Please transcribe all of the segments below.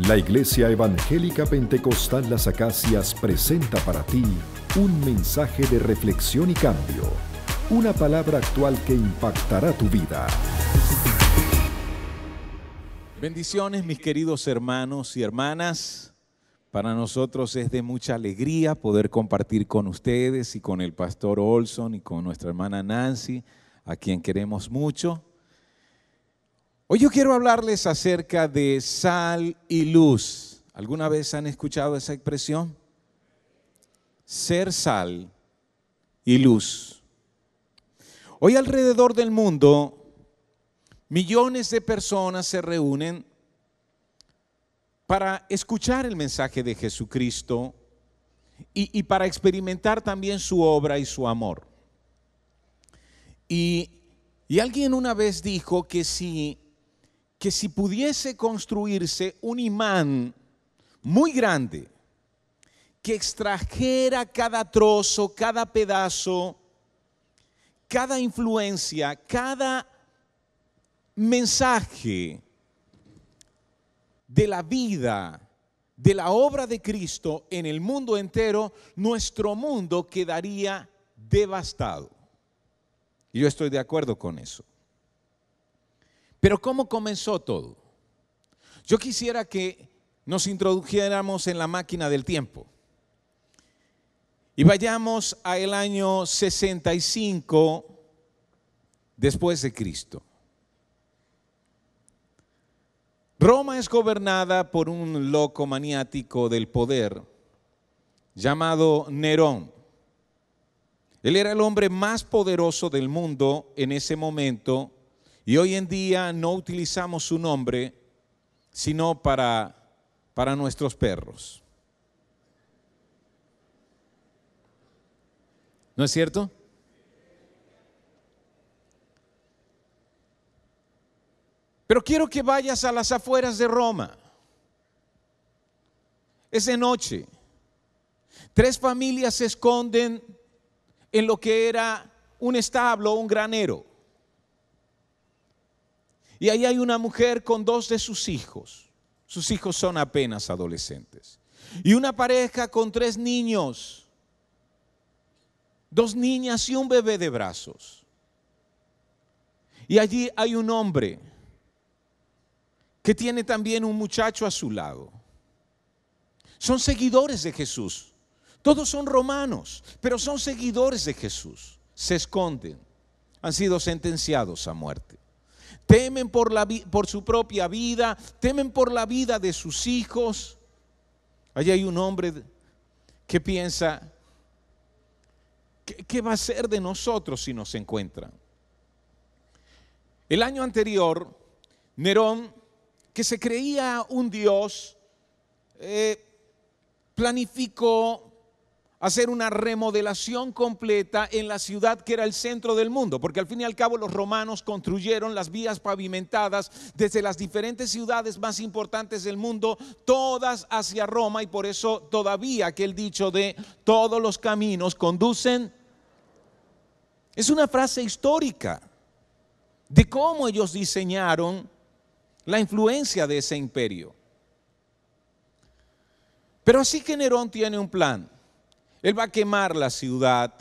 La Iglesia Evangélica Pentecostal Las Acacias presenta para ti un mensaje de reflexión y cambio, una palabra actual que impactará tu vida. Bendiciones, mis queridos hermanos y hermanas. Para nosotros es de mucha alegría poder compartir con ustedes y con el pastor Olson y con nuestra hermana Nancy, a quien queremos mucho. Hoy yo quiero hablarles acerca de sal y luz. ¿Alguna vez han escuchado esa expresión? Ser sal y luz. Hoy alrededor del mundo, millones de personas se reúnen para escuchar el mensaje de Jesucristo y para experimentar también su obra y su amor. Y alguien una vez dijo que si pudiese construirse un imán muy grande que extrajera cada trozo, cada pedazo, cada influencia, cada mensaje de la vida, de la obra de Cristo en el mundo entero, nuestro mundo quedaría devastado. Y yo estoy de acuerdo con eso. Pero ¿cómo comenzó todo? Yo quisiera que nos introdujéramos en la máquina del tiempo y vayamos al año 65 después de Cristo. Roma es gobernada por un loco maniático del poder llamado Nerón. Él era el hombre más poderoso del mundo en ese momento y hoy en día no utilizamos su nombre sino para nuestros perros. ¿No es cierto? Pero quiero que vayas a las afueras de Roma. Es de noche. 3 familias se esconden en lo que era un establo, un granero. Y ahí hay una mujer con 2 de sus hijos. Sus hijos son apenas adolescentes. Y una pareja con 3 niños. 2 niñas y un bebé de brazos. Y allí hay un hombre que tiene también un muchacho a su lado. Son seguidores de Jesús. Todos son romanos, pero son seguidores de Jesús. Se esconden. Han sido sentenciados a muerte. Temen por su propia vida, temen por la vida de sus hijos. Allí hay un hombre que piensa, ¿qué va a ser de nosotros si nos encuentran? El año anterior, Nerón, que se creía un dios, planificó hacer una remodelación completa en la ciudad que era el centro del mundo, porque al fin y al cabo los romanos construyeron las vías pavimentadas desde las diferentes ciudades más importantes del mundo, todas hacia Roma, y por eso todavía aquel dicho de todos los caminos conducen, es una frase histórica de cómo ellos diseñaron la influencia de ese imperio. Pero así que Nerón tiene un plan. Él va a quemar la ciudad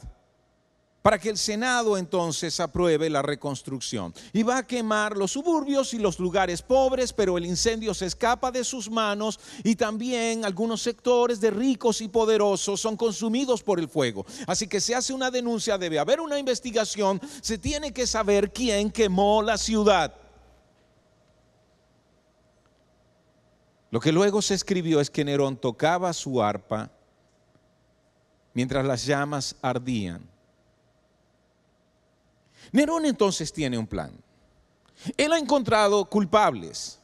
para que el Senado entonces apruebe la reconstrucción. Y va a quemar los suburbios y los lugares pobres, pero el incendio se escapa de sus manos y también algunos sectores de ricos y poderosos son consumidos por el fuego. Así que se hace una denuncia, debe haber una investigación, se tiene que saber quién quemó la ciudad. Lo que luego se escribió es que Nerón tocaba su arpa mientras las llamas ardían. Nerón entonces tiene un plan. Él ha encontrado culpables.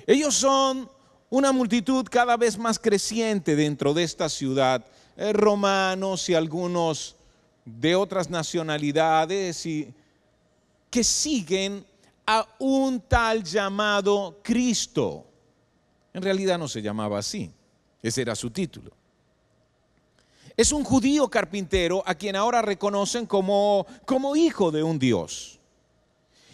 Ellos son una multitud cada vez más creciente dentro de esta ciudad, romanos y algunos de otras nacionalidades y que siguen a un tal llamado Cristo. En realidad no se llamaba así, ese era su título. Es un judío carpintero a quien ahora reconocen como hijo de un Dios.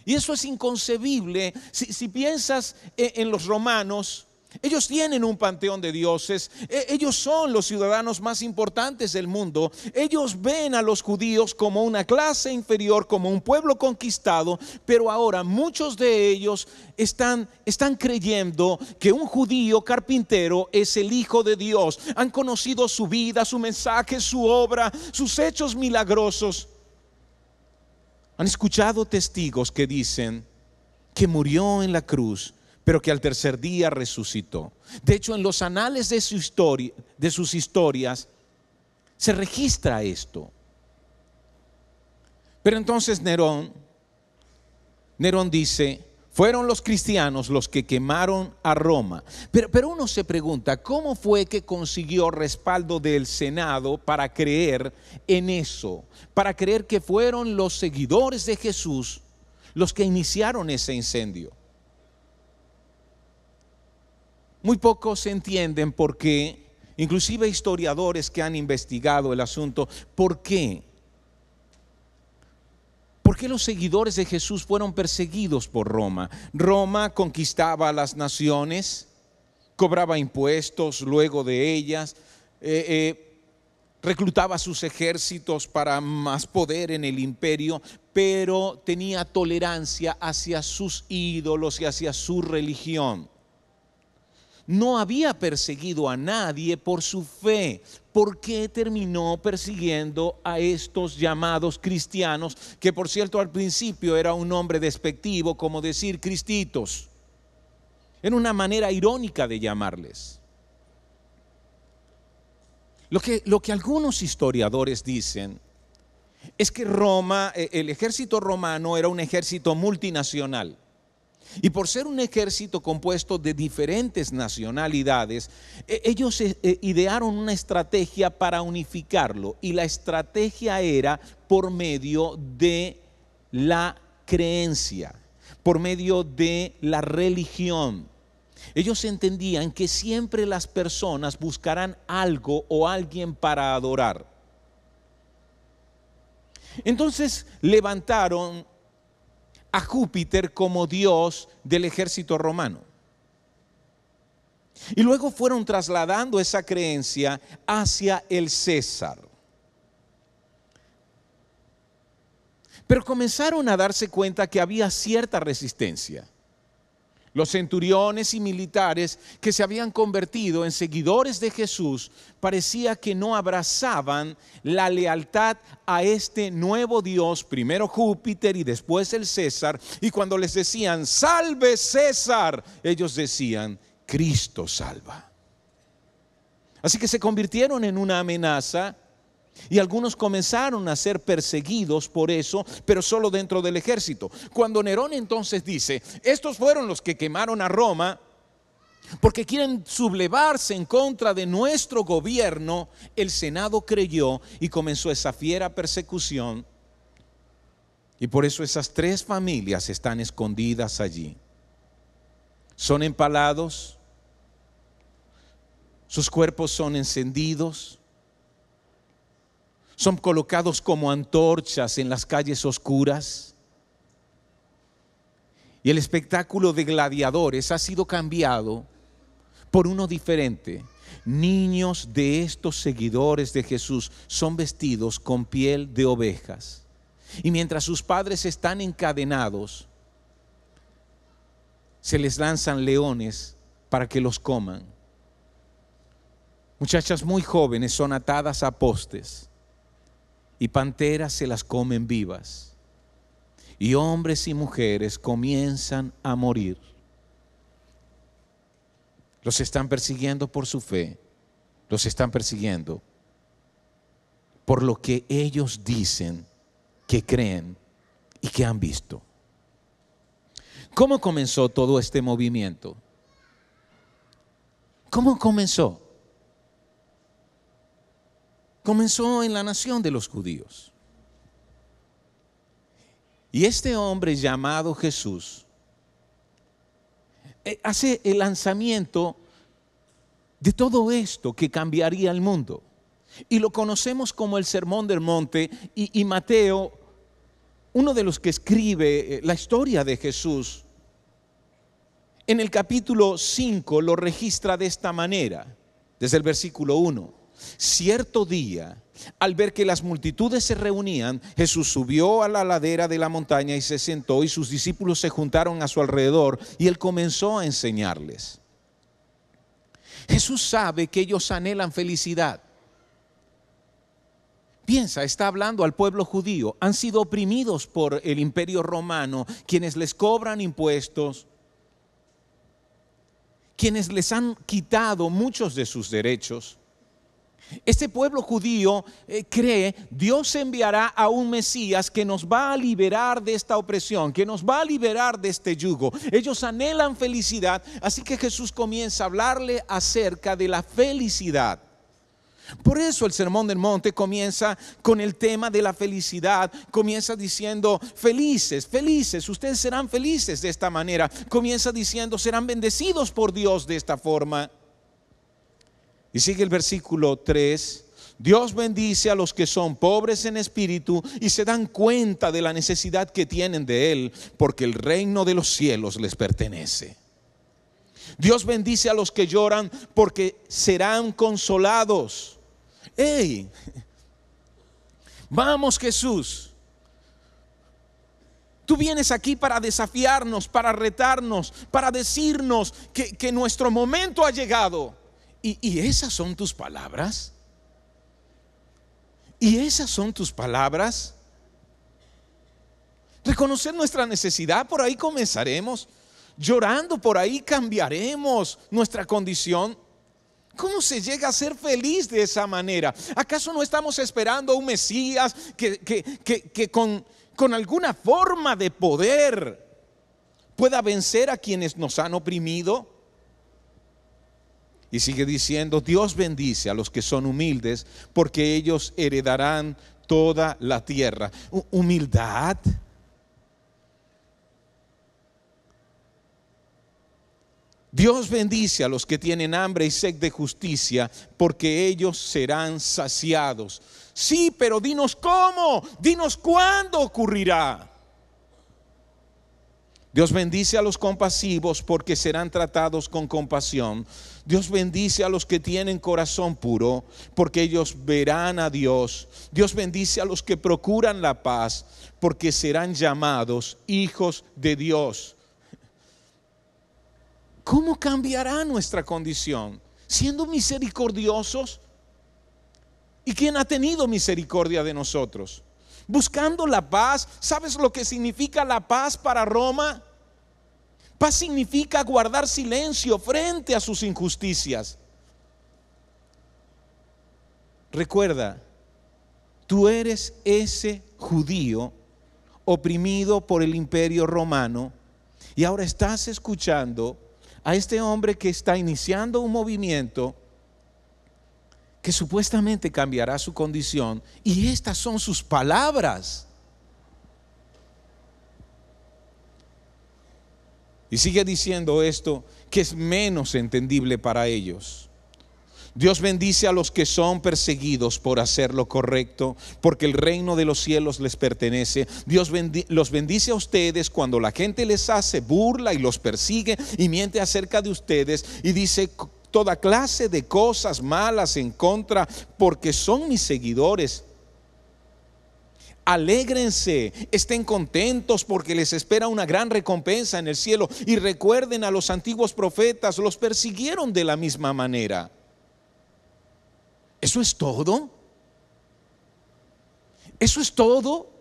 Y eso es inconcebible. Si piensas en los romanos, Ellos tienen un panteón de dioses, ellos son los ciudadanos más importantes del mundo. Ellos ven a los judíos como una clase inferior, como un pueblo conquistado, pero ahora muchos de ellos están creyendo que un judío carpintero es el Hijo de Dios. Han conocido su vida, su mensaje, su obra, sus hechos milagrosos. Han escuchado testigos que dicen que murió en la cruz, pero que al tercer día resucitó. De hecho, en los anales de sus historias se registra esto. Pero entonces Nerón dice, fueron los cristianos los que quemaron a Roma. Pero uno se pregunta, ¿cómo fue que consiguió respaldo del Senado para creer en eso? Para creer que fueron los seguidores de Jesús los que iniciaron ese incendio. Muy pocos entienden por qué, inclusive historiadores que han investigado el asunto, ¿por qué? ¿Por qué los seguidores de Jesús fueron perseguidos por Roma? Roma conquistaba a las naciones, cobraba impuestos luego de ellas, reclutaba sus ejércitos para más poder en el imperio, pero tenía tolerancia hacia sus ídolos y hacia su religión. No había perseguido a nadie por su fe. ¿Por qué terminó persiguiendo a estos llamados cristianos? Que por cierto al principio era un nombre despectivo, como decir cristitos. Era una manera irónica de llamarles. Lo que algunos historiadores dicen es que Roma, el ejército romano era un ejército multinacional. Y por ser un ejército compuesto de diferentes nacionalidades, ellos idearon una estrategia para unificarlo. Y la estrategia era por medio de la creencia, por medio de la religión. Ellos entendían que siempre las personas buscarán algo o alguien para adorar. Entonces levantaron a Júpiter como dios del ejército romano. Y luego fueron trasladando esa creencia hacia el César. Pero comenzaron a darse cuenta que había cierta resistencia. Los centuriones y militares que se habían convertido en seguidores de Jesús parecía que no abrazaban la lealtad a este nuevo Dios, primero Júpiter y después el César. Y cuando les decían, salve César, ellos decían, Cristo salva. Así que se convirtieron en una amenaza. Y algunos comenzaron a ser perseguidos por eso, pero solo dentro del ejército. Cuando Nerón entonces dice, estos fueron los que quemaron a Roma porque quieren sublevarse en contra de nuestro gobierno, el Senado creyó y comenzó esa fiera persecución. Y por eso esas tres familias están escondidas allí. Son empalados, sus cuerpos son encendidos, son colocados como antorchas en las calles oscuras. Y el espectáculo de gladiadores ha sido cambiado por uno diferente. Niños de estos seguidores de Jesús son vestidos con piel de ovejas. Y mientras sus padres están encadenados, se les lanzan leones para que los coman. Muchachas muy jóvenes son atadas a postes. Y panteras se las comen vivas. Y hombres y mujeres comienzan a morir. Los están persiguiendo por su fe. Los están persiguiendo por lo que ellos dicen que creen y que han visto. ¿Cómo comenzó todo este movimiento? ¿Cómo comenzó? Comenzó en la nación de los judíos. Y este hombre llamado Jesús hace el lanzamiento de todo esto que cambiaría el mundo. Y lo conocemos como el Sermón del Monte. Y Mateo, uno de los que escribe la historia de Jesús, en el capítulo 5 lo registra de esta manera, desde el versículo 1. Cierto día, al ver que las multitudes se reunían, Jesús subió a la ladera de la montaña y se sentó, y sus discípulos se juntaron a su alrededor, y él comenzó a enseñarles. Jesús sabe que ellos anhelan felicidad. Piensa, está hablando al pueblo judío. Han sido oprimidos por el imperio romano, quienes les cobran impuestos, quienes les han quitado muchos de sus derechos. Este pueblo judío cree Dios enviará a un Mesías que nos va a liberar de esta opresión, que nos va a liberar de este yugo. Ellos anhelan felicidad, así que Jesús comienza a hablarle acerca de la felicidad. Por eso el Sermón del Monte comienza con el tema de la felicidad. Comienza diciendo felices, felices, ustedes serán felices de esta manera. Comienza diciendo serán bendecidos por Dios de esta forma. Y sigue el versículo 3. Dios bendice a los que son pobres en espíritu y se dan cuenta de la necesidad que tienen de Él, porque el reino de los cielos les pertenece. Dios bendice a los que lloran porque serán consolados. ¡Hey! Vamos, Jesús. Tú vienes aquí para desafiarnos, para retarnos, para decirnos que nuestro momento ha llegado. ¿Y esas son tus palabras? ¿Y esas son tus palabras? Reconocer nuestra necesidad, por ahí comenzaremos. Llorando, por ahí cambiaremos nuestra condición. ¿Cómo se llega a ser feliz de esa manera? ¿Acaso no estamos esperando a un Mesías que con alguna forma de poder pueda vencer a quienes nos han oprimido? Y sigue diciendo, Dios bendice a los que son humildes, porque ellos heredarán toda la tierra. Humildad. Dios bendice a los que tienen hambre y sed de justicia, porque ellos serán saciados. Sí, pero dinos cómo, dinos cuándo ocurrirá. Dios bendice a los compasivos, porque serán tratados con compasión. Dios bendice a los que tienen corazón puro, porque ellos verán a Dios. Dios bendice a los que procuran la paz, porque serán llamados hijos de Dios. ¿Cómo cambiará nuestra condición? Siendo misericordiosos. ¿Y quién ha tenido misericordia de nosotros? Buscando la paz. ¿Sabes lo que significa la paz para Roma? Paz significa guardar silencio frente a sus injusticias. Recuerda, tú eres ese judío oprimido por el imperio romano y ahora estás escuchando a este hombre que está iniciando un movimiento que supuestamente cambiará su condición, y estas son sus palabras. Y sigue diciendo esto que es menos entendible para ellos. Dios bendice a los que son perseguidos por hacer lo correcto, porque el reino de los cielos les pertenece. Dios los bendice a ustedes cuando la gente les hace burla y los persigue y miente acerca de ustedes y dice toda clase de cosas malas en contra, porque son mis seguidores. Alégrense, estén contentos, porque les espera una gran recompensa en el cielo. Y recuerden, a los antiguos profetas los persiguieron de la misma manera. ¿Eso es todo? ¿Eso es todo?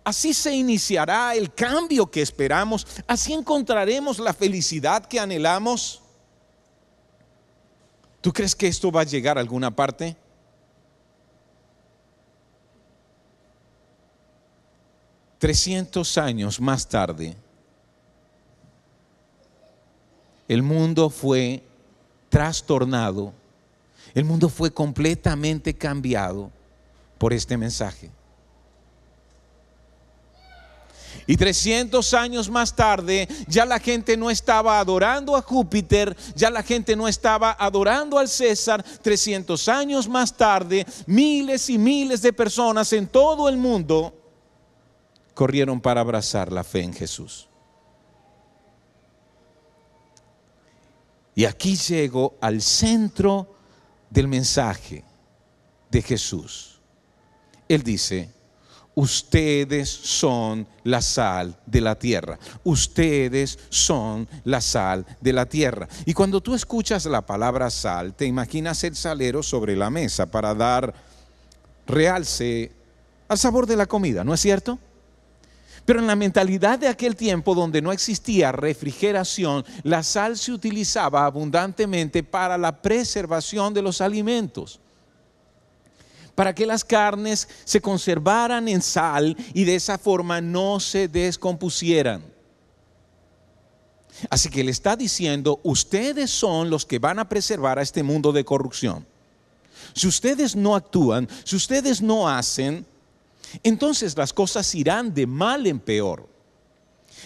Así se iniciará el cambio que esperamos. Así encontraremos la felicidad que anhelamos. ¿Tú crees que esto va a llegar a alguna parte? $300 más tarde, el mundo fue trastornado. El mundo fue completamente cambiado por este mensaje. Y 300 años más tarde, ya la gente no estaba adorando a Júpiter, ya la gente no estaba adorando al César. 300 años más tarde, miles y miles de personas en todo el mundo corrieron para abrazar la fe en Jesús. Y aquí llego al centro del mensaje de Jesús. Él dice: ustedes son la sal de la tierra. Ustedes son la sal de la tierra. Y cuando tú escuchas la palabra sal, te imaginas el salero sobre la mesa para dar realce al sabor de la comida, ¿no es cierto? Pero en la mentalidad de aquel tiempo, donde no existía refrigeración, la sal se utilizaba abundantemente para la preservación de los alimentos, para que las carnes se conservaran en sal y de esa forma no se descompusieran. Así que le está diciendo: ustedes son los que van a preservar a este mundo de corrupción. Si ustedes no actúan, si ustedes no hacen, entonces las cosas irán de mal en peor.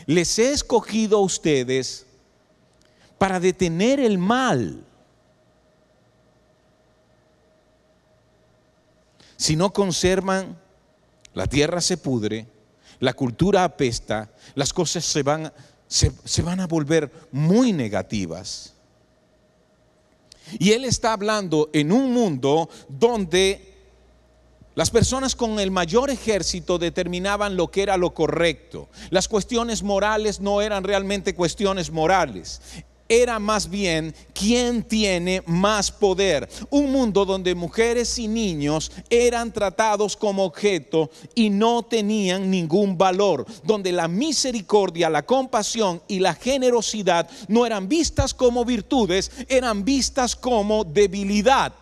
Les he escogido a ustedes para detener el mal. Si no conservan, la tierra se pudre, la cultura apesta, las cosas se van a volver muy negativas. Y él está hablando en un mundo donde las personas con el mayor ejército determinaban lo que era lo correcto. Las cuestiones morales no eran realmente cuestiones morales. Era más bien quién tiene más poder. Un mundo donde mujeres y niños eran tratados como objeto y no tenían ningún valor. Donde la misericordia, la compasión y la generosidad no eran vistas como virtudes, eran vistas como debilidad.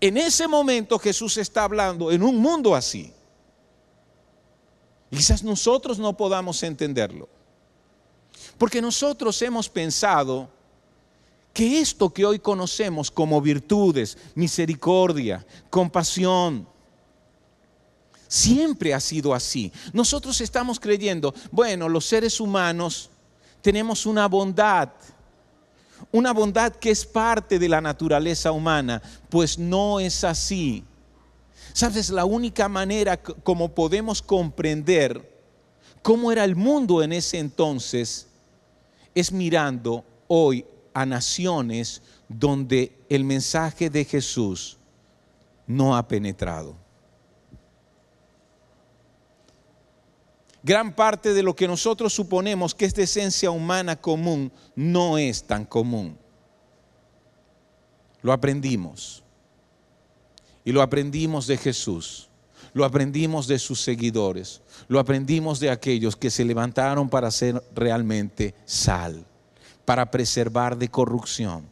En ese momento Jesús está hablando en un mundo así. Quizás nosotros no podamos entenderlo, porque nosotros hemos pensado que esto que hoy conocemos como virtudes, misericordia, compasión, siempre ha sido así. Nosotros estamos creyendo, bueno, los seres humanos tenemos una bondad que es parte de la naturaleza humana. Pues no es así. ¿Sabes? La única manera como podemos comprender cómo era el mundo en ese entonces es mirando hoy a naciones donde el mensaje de Jesús no ha penetrado. Gran parte de lo que nosotros suponemos que es de esencia humana común no es tan común. Lo aprendimos. Y lo aprendimos de Jesús. Lo aprendimos de sus seguidores. Lo aprendimos de aquellos que se levantaron para ser realmente sal, para preservar de corrupción.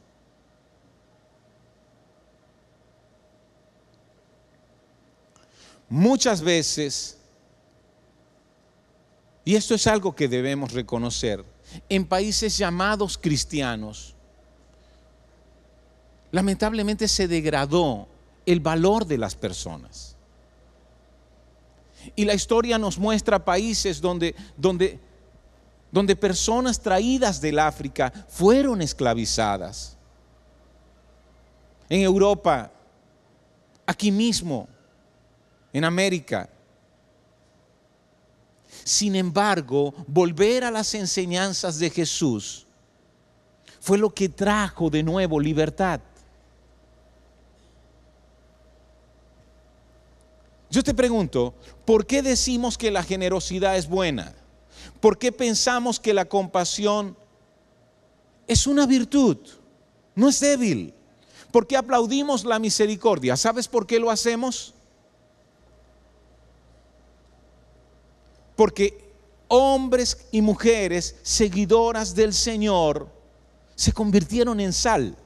Muchas veces, y esto es algo que debemos reconocer, en países llamados cristianos, lamentablemente se degradó el valor de las personas. Y la historia nos muestra países donde personas traídas del África fueron esclavizadas. En Europa, aquí mismo, en América. Sin embargo, volver a las enseñanzas de Jesús fue lo que trajo de nuevo libertad. Yo te pregunto, ¿por qué decimos que la generosidad es buena? ¿Por qué pensamos que la compasión es una virtud? No es débil. ¿Por qué aplaudimos la misericordia? ¿Sabes por qué lo hacemos? Porque hombres y mujeres seguidoras del Señor se convirtieron en sal.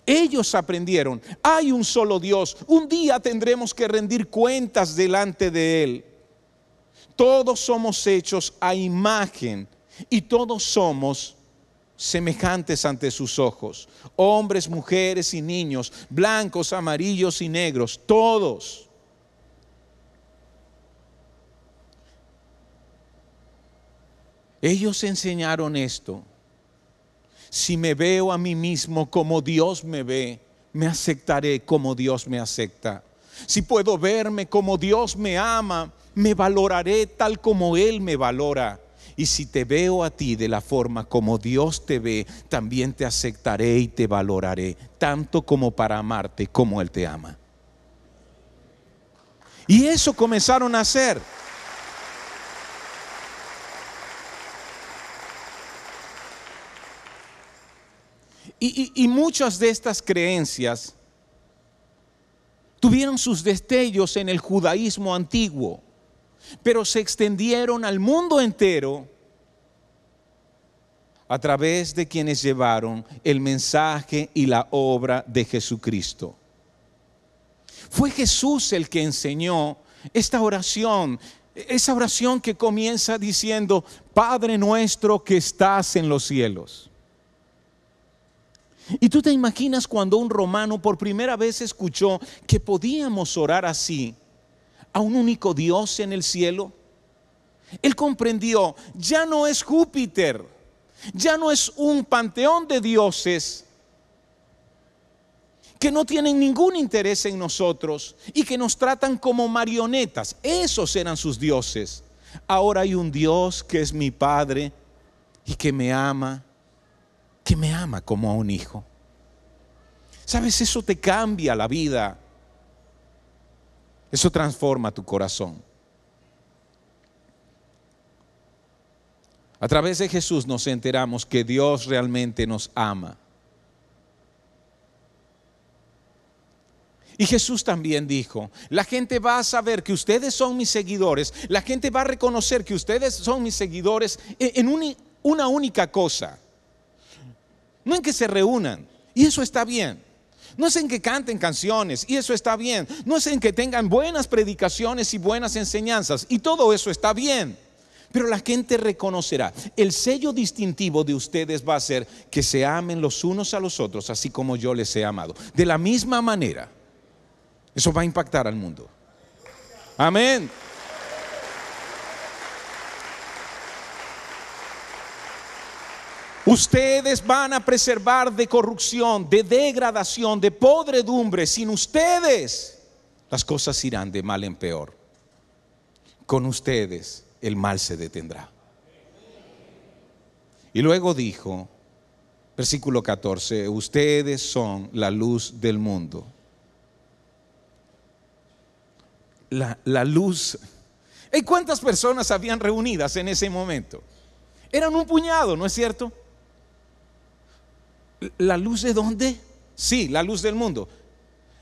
Ellos aprendieron, hay un solo Dios, un día tendremos que rendir cuentas delante de Él. Todos somos hechos a imagen y todos somos semejantes ante sus ojos. Hombres, mujeres y niños, blancos, amarillos y negros, todos. Ellos enseñaron esto. Si me veo a mí mismo como Dios me ve, me aceptaré como Dios me acepta. Si puedo verme como Dios me ama, me valoraré tal como Él me valora. Y si te veo a ti de la forma como Dios te ve, también te aceptaré y te valoraré, tanto como para amarte como Él te ama. Y eso comenzaron a hacer. Y muchas de estas creencias tuvieron sus destellos en el judaísmo antiguo, pero se extendieron al mundo entero a través de quienes llevaron el mensaje y la obra de Jesucristo. Fue Jesús el que enseñó esta oración, esa oración que comienza diciendo: Padre nuestro que estás en los cielos. Y tú te imaginas cuando un romano por primera vez escuchó que podíamos orar así a un único Dios en el cielo. Él comprendió, ya no es Júpiter, ya no es un panteón de dioses que no tienen ningún interés en nosotros y que nos tratan como marionetas. Esos eran sus dioses. Ahora hay un Dios que es mi Padre y que me ama como a un hijo. ¿Sabes? Eso te cambia la vida. Eso transforma tu corazón. A través de Jesús nos enteramos que Dios realmente nos ama. Y Jesús también dijo: la gente va a saber que ustedes son mis seguidores, la gente va a reconocer que ustedes son mis seguidores en una única cosa. No en que se reúnan, y eso está bien. No es en que canten canciones, y eso está bien. No es en que tengan buenas predicaciones y buenas enseñanzas, y todo eso está bien. Pero la gente reconocerá, el sello distintivo de ustedes va a ser que se amen los unos a los otros, así como yo les he amado. De la misma manera, eso va a impactar al mundo. Amén. Ustedes van a preservar de corrupción, de degradación, de podredumbre. Sin ustedes, las cosas irán de mal en peor. Con ustedes, el mal se detendrá. Y luego dijo, versículo 14: ustedes son la luz del mundo. La luz. ¿Y cuántas personas habían reunidas en ese momento? Eran un puñado, ¿no es cierto? ¿La luz de dónde? Sí, la luz del mundo.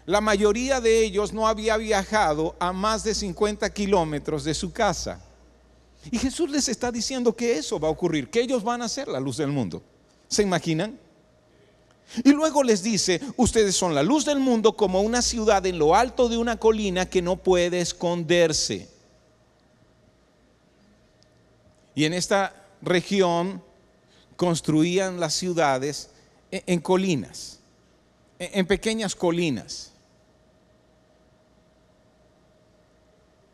La mayoría de ellos no había viajado a más de 50 kilómetros de su casa. Y Jesús les está diciendo que eso va a ocurrir, que ellos van a ser la luz del mundo. ¿Se imaginan? Y luego les dice: ustedes son la luz del mundo como una ciudad en lo alto de una colina que no puede esconderse. Y en esta región construían las ciudades en colinas, en pequeñas colinas.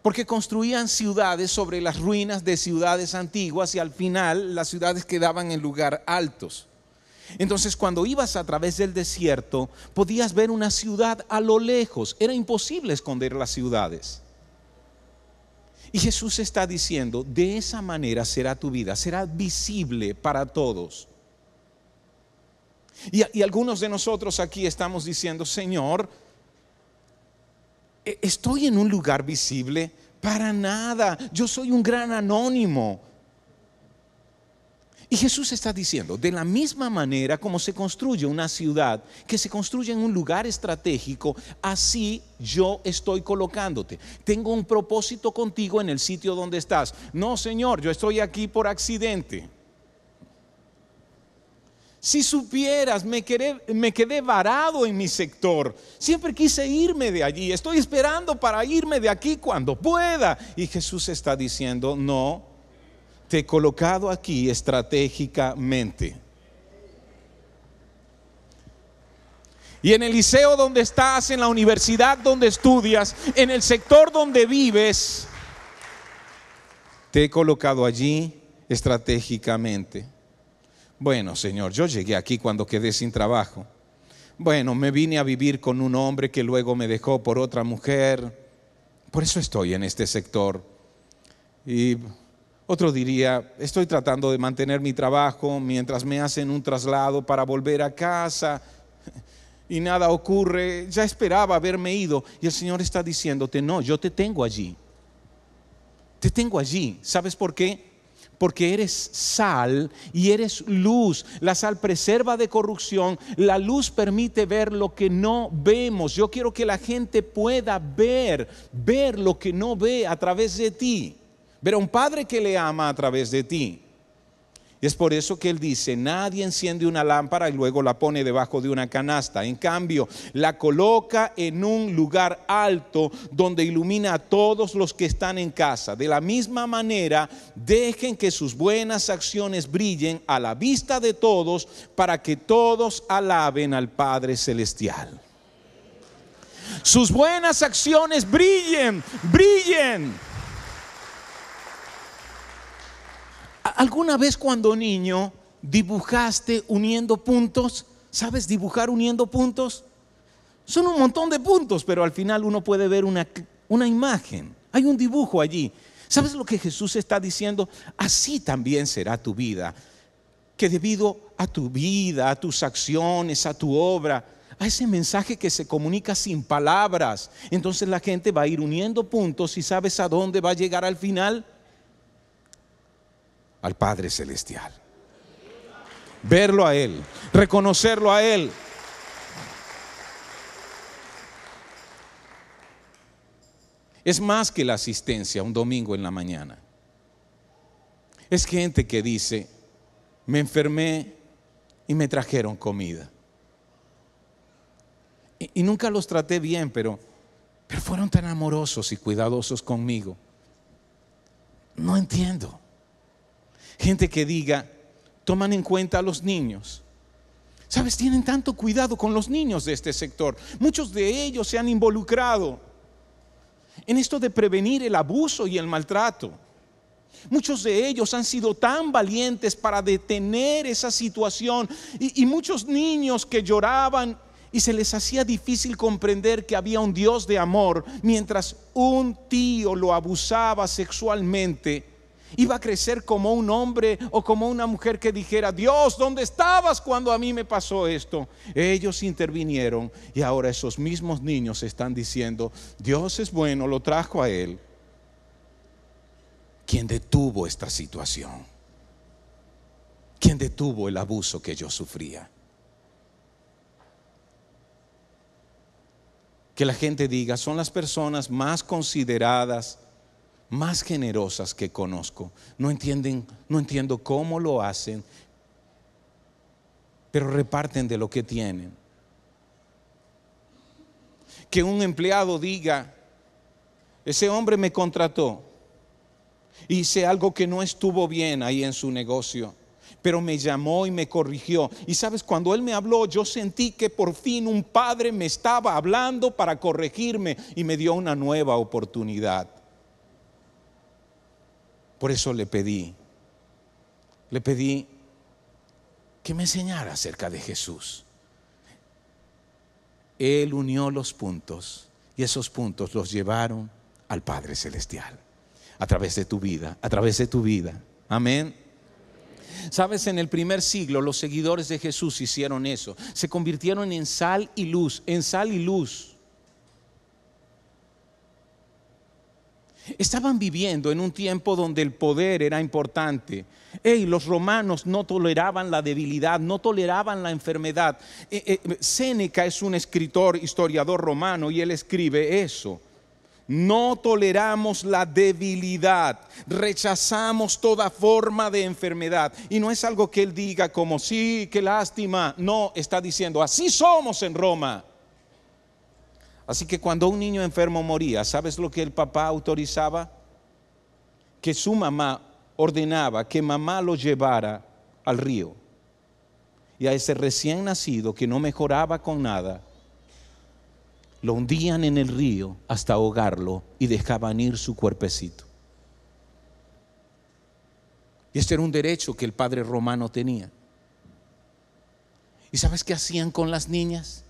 Porque construían ciudades sobre las ruinas de ciudades antiguas y al final las ciudades quedaban en lugares altos. Entonces cuando ibas a través del desierto podías ver una ciudad a lo lejos. Era imposible esconder las ciudades. Y Jesús está diciendo: de esa manera será tu vida, será visible para todos. Y algunos de nosotros aquí estamos diciendo: Señor, ¿estoy en un lugar visible? Para nada, yo soy un gran anónimo. Y Jesús está diciendo: de la misma manera como se construye una ciudad, que se construye en un lugar estratégico, así yo estoy colocándote. Tengo un propósito contigo en el sitio donde estás. No, Señor, yo estoy aquí por accidente. Si supieras, me quedé varado en mi sector. Siempre quise irme de allí. Estoy esperando para irme de aquí cuando pueda. Y Jesús está diciendo: no, te he colocado aquí estratégicamente. Y en el liceo donde estás, en la universidad donde estudias, en el sector donde vives, te he colocado allí estratégicamente. Bueno, Señor, yo llegué aquí cuando quedé sin trabajo. Bueno, me vine a vivir con un hombre que luego me dejó por otra mujer. Por eso estoy en este sector. Y Otro diría, estoy tratando de mantener mi trabajo mientras me hacen un traslado para volver a casa y nada ocurre. Ya esperaba haberme ido y el Señor está diciéndote, no, yo te tengo allí. Te tengo allí. ¿Sabes por qué? Porque eres sal y eres luz. La sal preserva de corrupción. La luz permite ver lo que no vemos. Yo quiero que la gente pueda ver lo que no ve a través de ti. Ver a un padre que le ama a través de ti. Y es por eso que Él dice, nadie enciende una lámpara y luego la pone debajo de una canasta. En cambio, la coloca en un lugar alto donde ilumina a todos los que están en casa. De la misma manera, dejen que sus buenas acciones brillen a la vista de todos para que todos alaben al Padre Celestial. Sus buenas acciones brillen, brillen. ¿Alguna vez cuando niño dibujaste uniendo puntos? ¿Sabes dibujar uniendo puntos? Son un montón de puntos, pero al final uno puede ver una imagen. Hay un dibujo allí. ¿Sabes lo que Jesús está diciendo? Así también será tu vida. Que debido a tu vida, a tus acciones, a tu obra, a ese mensaje que se comunica sin palabras, entonces la gente va a ir uniendo puntos y ¿sabes a dónde va a llegar al final? Al Padre Celestial. Verlo a Él, reconocerlo a Él. Es más que la asistencia un domingo en la mañana. Es gente que dice, me enfermé y me trajeron comida. Y nunca los traté bien, pero fueron tan amorosos y cuidadosos conmigo. No entiendo. Gente que diga, toman en cuenta a los niños. ¿Sabes? Tienen tanto cuidado con los niños de este sector. Muchos de ellos se han involucrado en esto de prevenir el abuso y el maltrato. Muchos de ellos han sido tan valientes para detener esa situación. Y muchos niños que lloraban y se les hacía difícil comprender que había un Dios de amor, mientras un tío lo abusaba sexualmente, iba a crecer como un hombre o como una mujer que dijera, Dios, ¿dónde estabas cuando a mí me pasó esto? Ellos intervinieron y ahora esos mismos niños están diciendo, Dios es bueno, lo trajo a Él. ¿Quién detuvo esta situación? ¿Quién detuvo el abuso que yo sufría? Que la gente diga, son las personas más consideradas, más generosas que conozco. No entiendo cómo lo hacen, pero reparten de lo que tienen. Que un empleado diga, ese hombre me contrató, hice algo que no estuvo bien ahí en su negocio, pero me llamó y me corrigió. Y sabes, cuando él me habló, yo sentí que por fin un padre me estaba hablando para corregirme y me dio una nueva oportunidad. Por eso le pedí que me enseñara acerca de Jesús. Él unió los puntos y esos puntos los llevaron al Padre Celestial. A través de tu vida, a través de tu vida. Amén. Sabes, en el primer siglo los seguidores de Jesús hicieron eso. Se convirtieron en sal y luz, en sal y luz. Estaban viviendo en un tiempo donde el poder era importante. Los romanos no toleraban la debilidad, no toleraban la enfermedad. Séneca es un escritor, historiador romano, y él escribe eso. No toleramos la debilidad, rechazamos toda forma de enfermedad. Y no es algo que él diga como, sí, qué lástima. No, está diciendo, así somos en Roma. Así que cuando un niño enfermo moría, ¿sabes lo que el papá autorizaba? Que su mamá ordenaba que mamá lo llevara al río. Y a ese recién nacido que no mejoraba con nada, lo hundían en el río hasta ahogarlo y dejaban ir su cuerpecito. Y este era un derecho que el padre romano tenía. ¿Y sabes qué hacían con las niñas?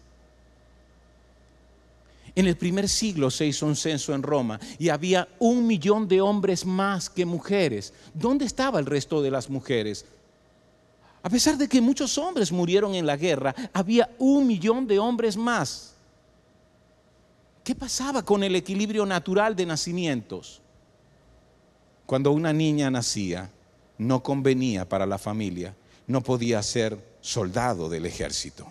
En el primer siglo se hizo un censo en Roma y había 1 millón de hombres más que mujeres. ¿Dónde estaba el resto de las mujeres? A pesar de que muchos hombres murieron en la guerra, había 1 millón de hombres más. ¿Qué pasaba con el equilibrio natural de nacimientos? Cuando una niña nacía, no convenía para la familia, no podía ser soldado del ejército.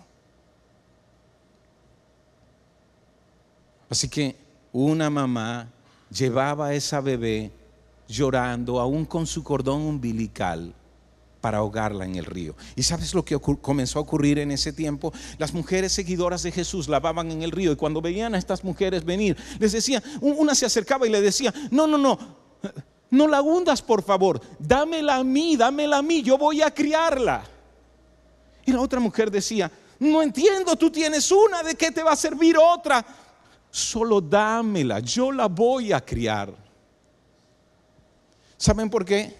Así que una mamá llevaba a esa bebé llorando, aún con su cordón umbilical, para ahogarla en el río. ¿Y sabes lo que comenzó a ocurrir en ese tiempo? Las mujeres seguidoras de Jesús lavaban en el río, y cuando veían a estas mujeres venir, les decía, una se acercaba y le decía, no la hundas, por favor, dámela a mí, yo voy a criarla. Y la otra mujer decía, no entiendo, tú tienes una, ¿de qué te va a servir otra? Solo dámela, yo la voy a criar. ¿Saben por qué?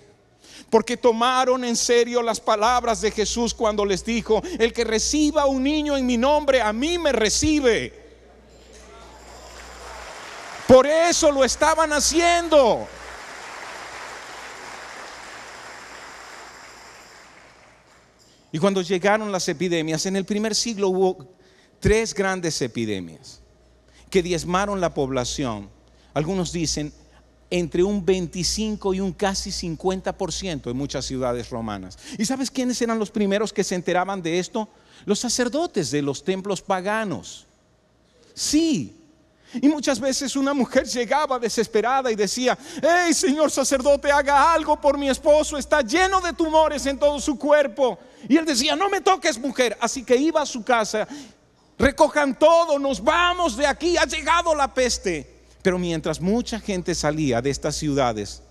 Porque tomaron en serio las palabras de Jesús cuando les dijo, el que reciba un niño en mi nombre, a mí me recibe. Por eso lo estaban haciendo. Y cuando llegaron las epidemias, en el primer siglo hubo 3 grandes epidemias que diezmaron la población. Algunos dicen entre un 25 y un casi 50% en muchas ciudades romanas. ¿Y sabes quiénes eran los primeros que se enteraban de esto? Los sacerdotes de los templos paganos. Sí. Y muchas veces una mujer llegaba desesperada y decía, hey, señor sacerdote, haga algo por mi esposo, está lleno de tumores en todo su cuerpo. Y él decía, no me toques, mujer. Así que iba a su casa, recojan todo, nos vamos de aquí, ha llegado la peste. Pero mientras mucha gente salía de estas ciudades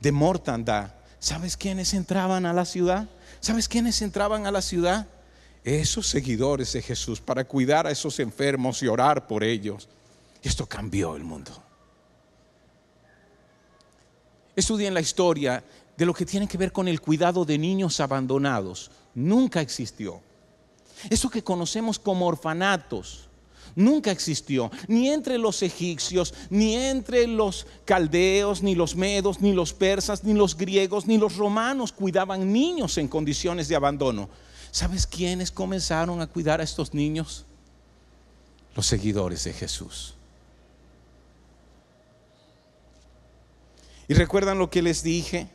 de mortandad, ¿sabes quiénes entraban a la ciudad? ¿Sabes quiénes entraban a la ciudad? Esos seguidores de Jesús, para cuidar a esos enfermos y orar por ellos. Y esto cambió el mundo. Estudien la historia de lo que tiene que ver con el cuidado de niños abandonados. Nunca existió. Eso que conocemos como orfanatos nunca existió, ni entre los egipcios, ni entre los caldeos, ni los medos, ni los persas, ni los griegos, ni los romanos cuidaban niños en condiciones de abandono. ¿Sabes quiénes comenzaron a cuidar a estos niños? Los seguidores de Jesús. ¿Y recuerdan lo que les dije?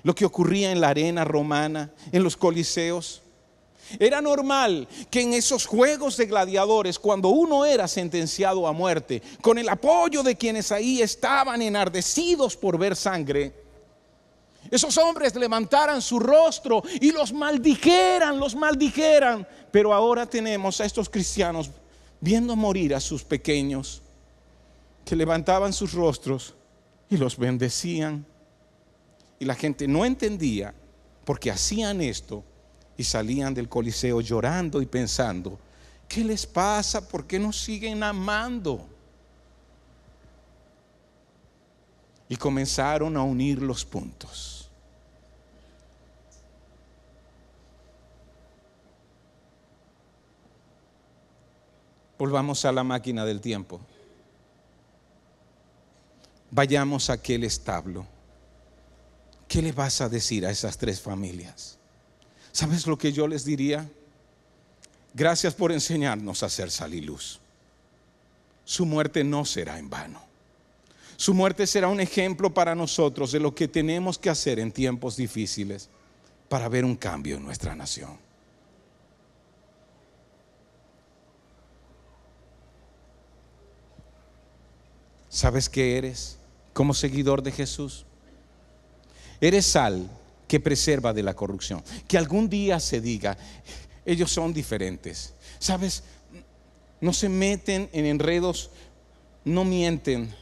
Lo que ocurría en la arena romana, en los coliseos. Era normal que en esos juegos de gladiadores, cuando uno era sentenciado a muerte, con el apoyo de quienes ahí estaban enardecidos por ver sangre, esos hombres levantaran su rostro y los maldijeran. Pero ahora tenemos a estos cristianos viendo morir a sus pequeños, que levantaban sus rostros y los bendecían. Y la gente no entendía por qué hacían esto. Y salían del coliseo llorando y pensando, ¿qué les pasa? ¿Por qué nos siguen amando? Y comenzaron a unir los puntos. Volvamos a la máquina del tiempo. Vayamos a aquel establo. ¿Qué le vas a decir a esas 3 familias? ¿Sabes lo que yo les diría? Gracias por enseñarnos a hacer sal y luz. Su muerte no será en vano. Su muerte será un ejemplo para nosotros de lo que tenemos que hacer en tiempos difíciles para ver un cambio en nuestra nación. ¿Sabes qué eres como seguidor de Jesús? Eres sal que preserva de la corrupción. Que algún día se diga, ellos son diferentes. ¿Sabes? No se meten en enredos, no mienten,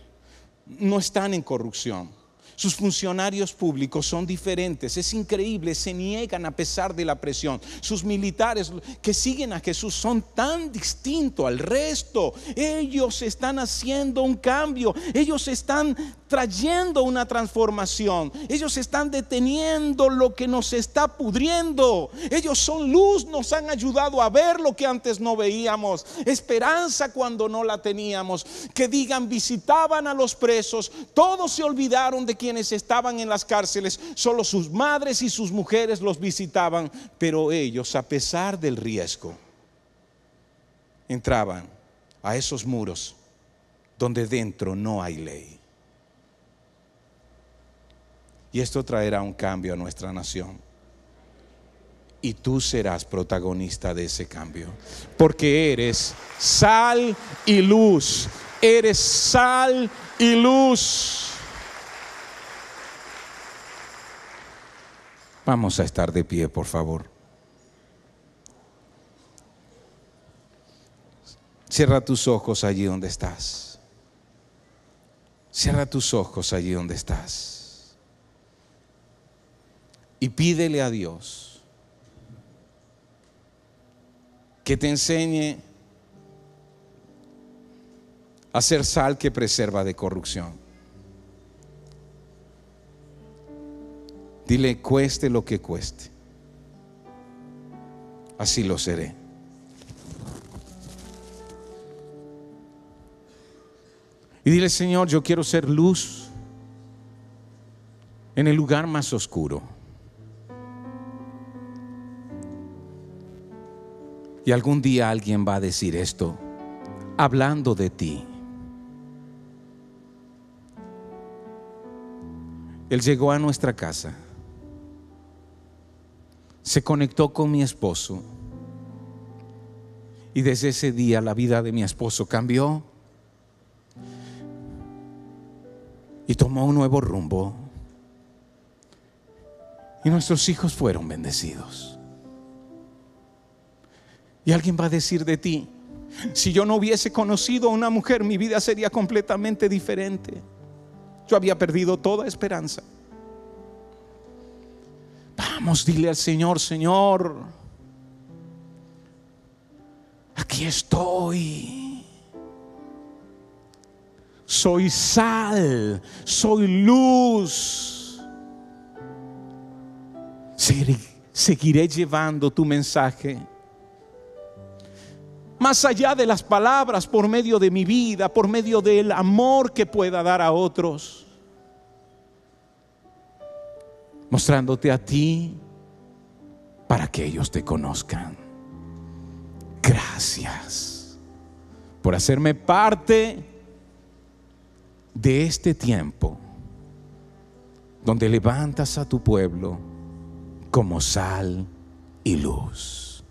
no están en corrupción. Sus funcionarios públicos son diferentes. Es increíble, se niegan a pesar de la presión. Sus militares que siguen a Jesús son tan distintos al resto. Ellos están haciendo un cambio. Ellos están trayendo una transformación. Ellos están deteniendo lo que nos está pudriendo. Ellos son luz, nos han ayudado a ver lo que antes no veíamos, esperanza cuando no la teníamos. Que digan, visitaban a los presos, todos se olvidaron de quienes estaban en las cárceles, solo sus madres y sus mujeres los visitaban, pero ellos, a pesar del riesgo, entraban a esos muros donde dentro no hay ley. Y esto traerá un cambio a nuestra nación. Y tú serás protagonista de ese cambio, porque eres sal y luz. Eres sal y luz. Vamos a estar de pie, por favor. Cierra tus ojos allí donde estás. Cierra tus ojos allí donde estás. Y pídele a Dios que te enseñe a ser sal que preserva de corrupción. Dile, cueste lo que cueste, así lo seré. Y dile, Señor, yo quiero ser luz en el lugar más oscuro. Y algún día alguien va a decir esto, hablando de ti. Él llegó a nuestra casa, se conectó con mi esposo, y desde ese día la vida de mi esposo cambió y tomó un nuevo rumbo, y nuestros hijos fueron bendecidos. Y alguien va a decir de ti, si yo no hubiese conocido a una mujer, mi vida sería completamente diferente. Yo había perdido toda esperanza. Vamos, dile al Señor, Señor, aquí estoy. Soy sal, soy luz. Seguiré llevando tu mensaje más allá de las palabras, por medio de mi vida, por medio del amor que pueda dar a otros, mostrándote a ti para que ellos te conozcan. Gracias por hacerme parte de este tiempo donde levantas a tu pueblo como sal y luz.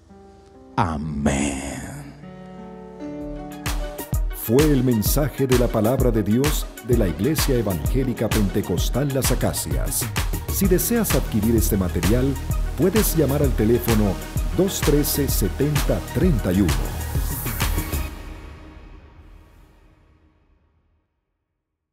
Amén. Fue el mensaje de la palabra de Dios de la Iglesia Evangélica Pentecostal Las Acacias. Si deseas adquirir este material, puedes llamar al teléfono 213-7031.